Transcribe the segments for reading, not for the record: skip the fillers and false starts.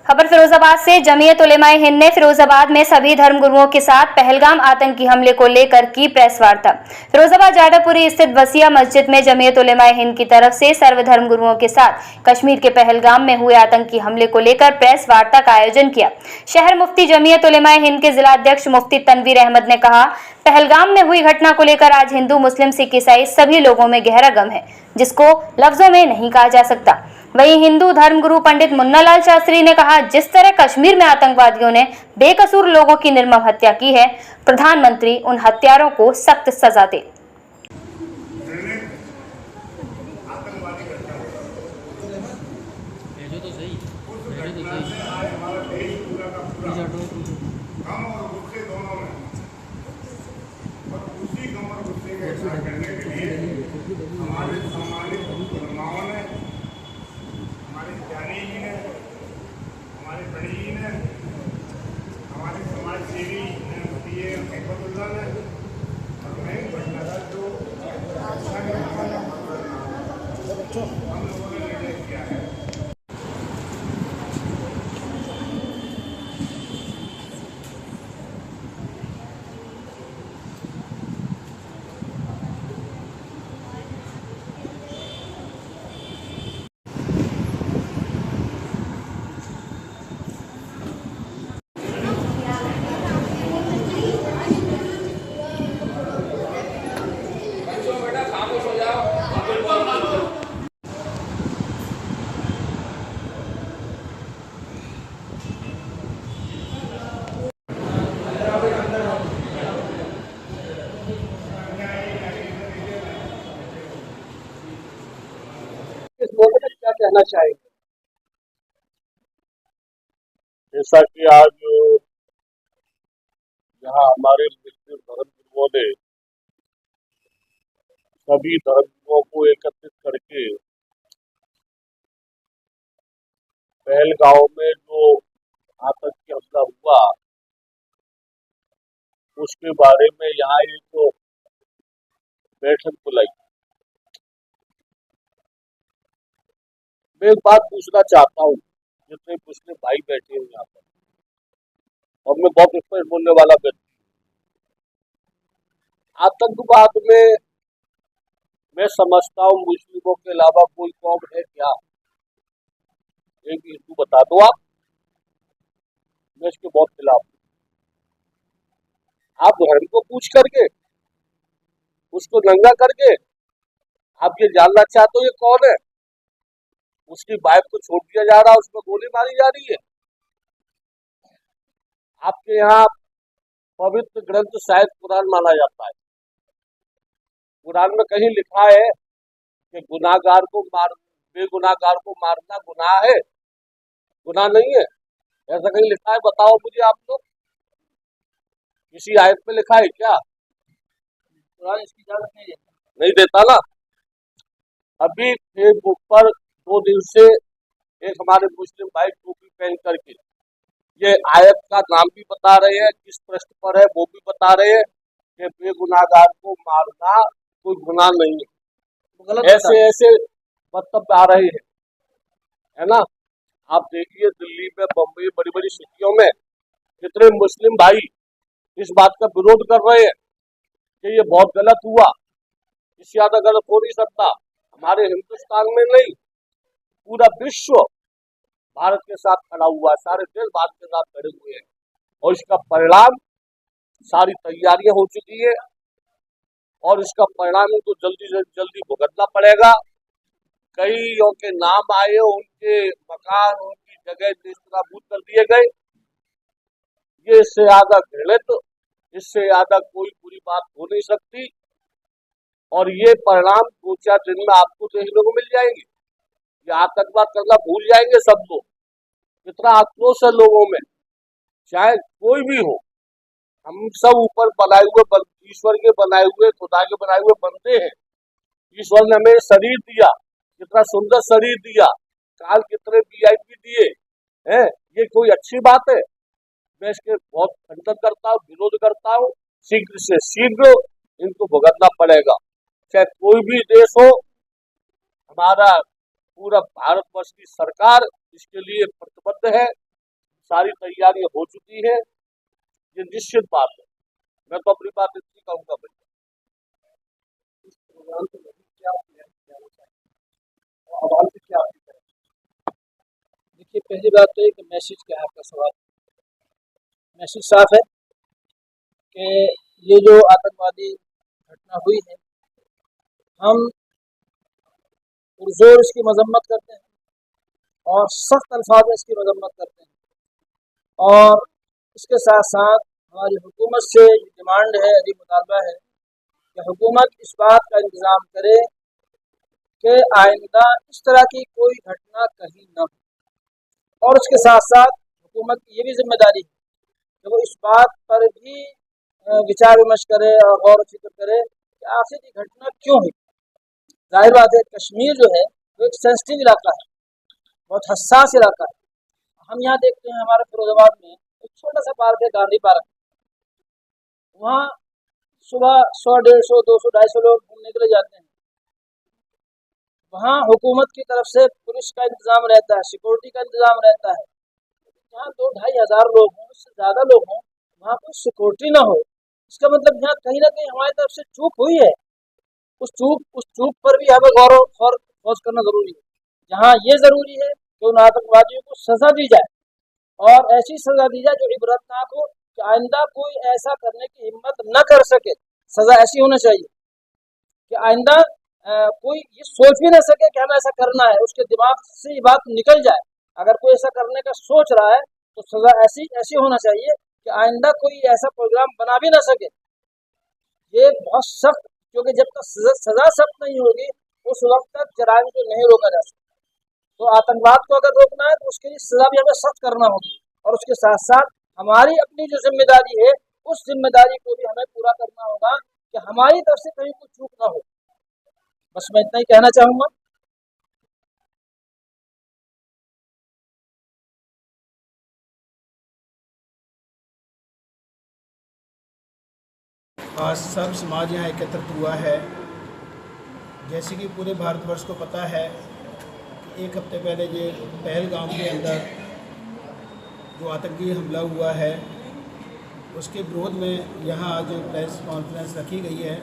खबर फिरोजाबाद से। जमीयत उलेमाए हिंद ने फिरोजाबाद में सभी धर्मगुरुओं के साथ पहलगाम आतंकी हमले को लेकर की प्रेस वार्ता। फिरोजाबाद जाडापुरी स्थित वसिया मस्जिद में जमीयत उलेमाए हिंद की तरफ से सर्व धर्मगुरुओं के साथ कश्मीर के पहलगाम में हुए आतंकी हमले को लेकर प्रेस वार्ता का आयोजन किया। शहर मुफ्ती जमीयत उलेमाए हिंद के जिला अध्यक्ष मुफ्ती तनवीर अहमद ने कहा, पहलगाम में हुई घटना को लेकर आज हिंदू, मुस्लिम, सिख, ईसाई सभी लोगों में गहरा गम है, जिसको लफ्जों में नहीं कहा जा सकता। वहीं हिंदू धर्मगुरु पंडित मुन्नालाल शास्त्री ने कहा, जिस तरह कश्मीर में आतंकवादियों ने बेकसूर लोगों की निर्मम हत्या की है, प्रधानमंत्री उन हत्यारों को सख्त सजा दे। हमारे सम्मानित उलमाओं ने, हमारे जानी जी ने, हमारे बड़ी जी ने, हमारे समाज सेवी मुफ्ती अहमदुल्लाह ने और मैं बटनगर जो हम लोगों ने निर्णय किया है। इस मौके पर क्या कहना चाहेंगे? जैसा कि आज यहाँ हमारे मुस्लिम धर्मगुरुओं ने सभी धर्मगुरुओं को एकत्रित करके पहलगांव में जो आतंकी हमला हुआ उसके बारे में यहाँ एक बैठक बुलाई। मैं एक बात पूछना चाहता हूँ, जितने मुस्लिम भाई बैठे हैं यहाँ पर, और मैं बहुत स्पष्ट बोलने वाला व्यक्ति, आतंकवाद में मैं समझता हूँ मुस्लिमों के अलावा कोई कौम है क्या? एक हिंदू बता दो आप, मैं इसके बहुत खिलाफ हूँ। आप धर्म को पूछ करके, उसको नंगा करके आप ये जानना चाहते हो ये कौन है? उसकी वाइफ को छोड़ दिया जा रहा है, उसमें गोली मारी जा रही है। आपके यहाँ पवित्र ग्रंथ शायद कुरान माना जाता है। कुरान में कहीं लिखा है कि बेगुनाहगार को मारना गुनाह है? गुनाह नहीं है, ऐसा कहीं लिखा है? बताओ मुझे आप लोग, किसी आयत में लिखा है क्या? कुरान इसकी इजाजत नहीं देता ना। अभी फेसबुक पर 2 दिन से एक हमारे मुस्लिम भाई टोपी पहन करके ये आयत का नाम भी बता रहे हैं, किस पृष्ठ पर है वो भी बता रहे हैं कि बेगुनाहगार को मारना कोई गुनाह नहीं है। ऐसे वक्तव्य आ रहे हैं, है ना। आप देखिए दिल्ली में, बम्बई, बड़ी बड़ी सिटियों में कितने मुस्लिम भाई इस बात का विरोध कर रहे हैं कि ये बहुत गलत हुआ। इससे ज्यादा गलत हो नहीं सकता। हमारे हिंदुस्तान में नहीं, पूरा विश्व भारत के साथ खड़ा हुआ है, सारे देश भारत के साथ खड़े हुए हैं, और इसका परिणाम, सारी तैयारियां हो चुकी है और इसका परिणाम इनको जल्दी से जल्दी भुगतना पड़ेगा। कईयों के नाम आए, उनके मकान, उनकी जगह नेस्तनाबूद कर दिए गए। ये इससे ज्यादा घृणित, इससे ज्यादा कोई बुरी बात हो नहीं सकती, और ये परिणाम 2-4 दिन में आपको देखने को मिल जाएंगे। ये आतंकवाद करना भूल जाएंगे सब लोग। कितना आक्रोश है लोगों में, चाहे कोई भी हो। हम सब ऊपर बनाए हुए, ईश्वर के बनाए हुए, खुदा के बनाए हुए बंदे हैं। ईश्वर ने हमें शरीर दिया, कितना सुंदर शरीर दिया, काल कितने VIP दिए हैं। ये कोई अच्छी बात है? मैं इसके बहुत खंडन करता हूँ, विरोध करता हूँ। शीघ्र से शीघ्र इनको भुगतना पड़ेगा, चाहे कोई भी देश हो। हमारा पूरा भारतवर्ष की सरकार इसके लिए प्रतिबद्ध है। सारी तैयारी हो चुकी है, ये निश्चित बात है। मैं तो अपनी बात इतनी कहूँगा भैया। इस प्रोग्राम के जरिए क्या प्लान किया चाहिए और आवाम से क्या अपील करें? देखिए, पहली बात तो एक मैसेज क्या है, आपका सवाल मैसेज साफ है कि ये जो आतंकवादी घटना हुई है, हम पुरजोर इसकी मजम्मत करते हैं और सख्त अल्फाज में इसकी मजम्मत करते हैं, और इसके साथ साथ हमारी हुकूमत से डिमांड है, यदि मुतालबा है कि हुकूमत इस बात का इंतज़ाम करे कि आइंदा इस तरह की कोई घटना कहीं न हो, और उसके साथ साथ हुकूमत की ये भी जिम्मेदारी है कि वो इस बात पर भी विचार विमर्श करे और गौर व फिक्र करे कि आखिर ये घटना क्यों हुई। जाहिर बात है, कश्मीर जो है वो एक सेंसिटिव इलाका है, बहुत हसास इलाका है। हम यहाँ देखते हैं, हमारे फिरोजाबाद में एक छोटा सा पार्क है, गांधी पार्क। वहाँ सुबह 100, 150, 200, 250 लोग घूमने के लिए जाते हैं। वहाँ हुकूमत की तरफ से पुलिस का इंतजाम रहता है, सिक्योरिटी का इंतजाम रहता है। जहाँ 2-2.5 हज़ार लोग हों, उससे ज़्यादा लोग हों, वहाँ कोई सिक्योरिटी ना हो, इसका मतलब यहाँ कहीं ना कहीं हमारी तरफ से चूक हुई है। उस चूक पर भी हमें गौर करना जरूरी है। जहाँ ये जरूरी है कि उन आतंकवादियों को सजा दी जाए, और ऐसी सजा दी जाए जो इबरतनाक हो, कि आइंदा कोई ऐसा करने की हिम्मत न कर सके। सजा ऐसी होनी चाहिए कि आइंदा कोई ये सोच भी ना सके कि हमें ऐसा करना है, उसके दिमाग से ये बात निकल जाए। अगर कोई ऐसा करने का सोच रहा है तो सजा ऐसी होना चाहिए कि आइंदा कोई ऐसा प्रोग्राम बना भी ना सके। ये बहुत सख्त, क्योंकि जब तक सजा सख्त नहीं होगी उस वक्त तक जराइम को नहीं रोका जा सकता। तो आतंकवाद को अगर रोकना है तो उसके लिए सजा भी हमें सख्त करना होगी, और उसके साथ साथ हमारी अपनी जो जिम्मेदारी है उस जिम्मेदारी को भी हमें पूरा करना होगा कि हमारी तरफ से कहीं कुछ चूक ना हो। बस मैं इतना ही कहना चाहूँगा। आज सब समाज यहाँ एकत्रित हुआ है। जैसे कि पूरे भारतवर्ष को पता है कि एक हफ्ते पहले ये पहलगाम के अंदर जो आतंकी हमला हुआ है, उसके विरोध में यहाँ आज प्रेस कॉन्फ्रेंस रखी गई है।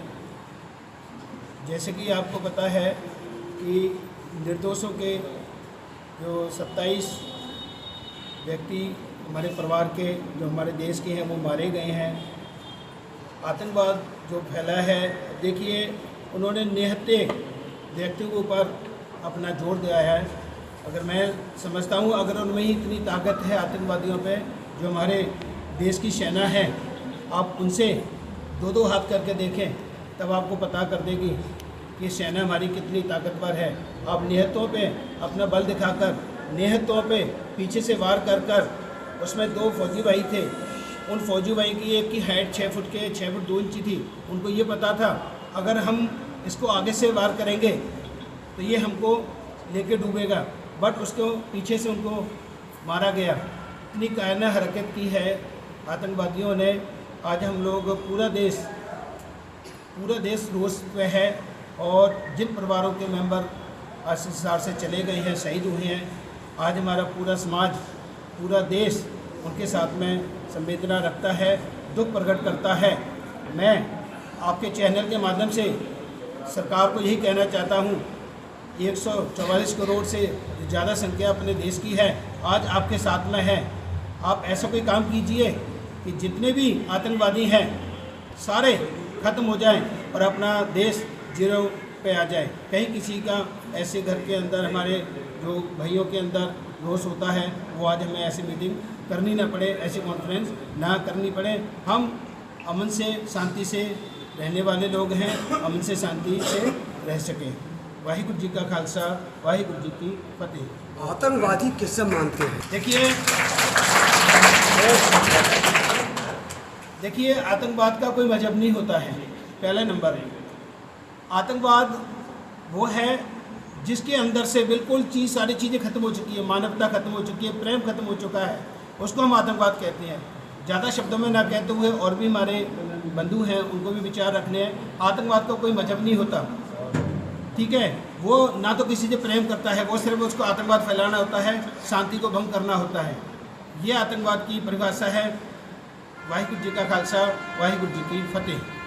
जैसे कि आपको पता है कि निर्दोषों के जो 27 व्यक्ति हमारे परिवार के, जो हमारे देश के हैं, वो मारे गए हैं। आतंकवाद जो फैला है, देखिए उन्होंने निहत्ते व्यक्तियों के ऊपर अपना जोर दिया है। अगर मैं समझता हूँ, अगर उनमें ही इतनी ताकत है आतंकवादियों पे, जो हमारे देश की सेना है, आप उनसे 2-2 हाथ करके देखें तब आपको पता कर देगी कि सेना हमारी कितनी ताकतवर है। आप निहत्तों पे अपना बल दिखाकर, निहत्तों पे पीछे से वार कर उसमें 2 फौजी भाई थे। उन फौजी भाई की एक की हाइट 6 फुट 2 इंच थी। उनको ये पता था अगर हम इसको आगे से वार करेंगे तो ये हमको लेके डूबेगा, बट उसको पीछे से उनको मारा गया। इतनी कायरना हरकत की है आतंकवादियों ने। आज हम लोग पूरा देश रोष पे है, और जिन परिवारों के मेंबर आज संसार से चले गए हैं, शहीद हुए हैं, आज हमारा पूरा समाज, पूरा देश उनके साथ में संवेदना रखता है, दुख प्रकट करता है। मैं आपके चैनल के माध्यम से सरकार को यही कहना चाहता हूँ, 144 करोड़ से ज़्यादा संख्या अपने देश की है, आज आपके साथ में है। आप ऐसा कोई काम कीजिए कि जितने भी आतंकवादी हैं सारे ख़त्म हो जाएं और अपना देश जीरो पे आ जाए। कहीं किसी का ऐसे घर के अंदर, हमारे जो भाइयों के अंदर रोष होता है, वो आज हमें ऐसी मीटिंग करनी ना पड़े, ऐसी कॉन्फ्रेंस ना करनी पड़े। हम अमन से, शांति से रहने वाले लोग हैं, अमन से, शांति से रह सकें। वाहिगुरु जी का खालसा, वाहिगुरु जी की फतेह। आतंकवादी किसे मानते हैं? देखिए आतंकवाद का कोई मजहब नहीं होता है। पहला नंबर है, आतंकवाद वो है जिसके अंदर से बिल्कुल सारी चीज़ें खत्म हो चुकी है, मानवता खत्म हो चुकी है, प्रेम खत्म हो चुका है, उसको हम आतंकवाद कहते हैं। ज़्यादा शब्दों में ना कहते हुए, और भी हमारे बंधु हैं उनको भी विचार रखने हैं। आतंकवाद का कोई मजहब नहीं होता, ठीक है। वो ना तो किसी से प्रेम करता है, वो सिर्फ उसको आतंकवाद फैलाना होता है, शांति को भंग करना होता है। ये आतंकवाद की परिभाषा है। वाहिगुरू जी का खालसा, वाहिगुरू जी की फतेह।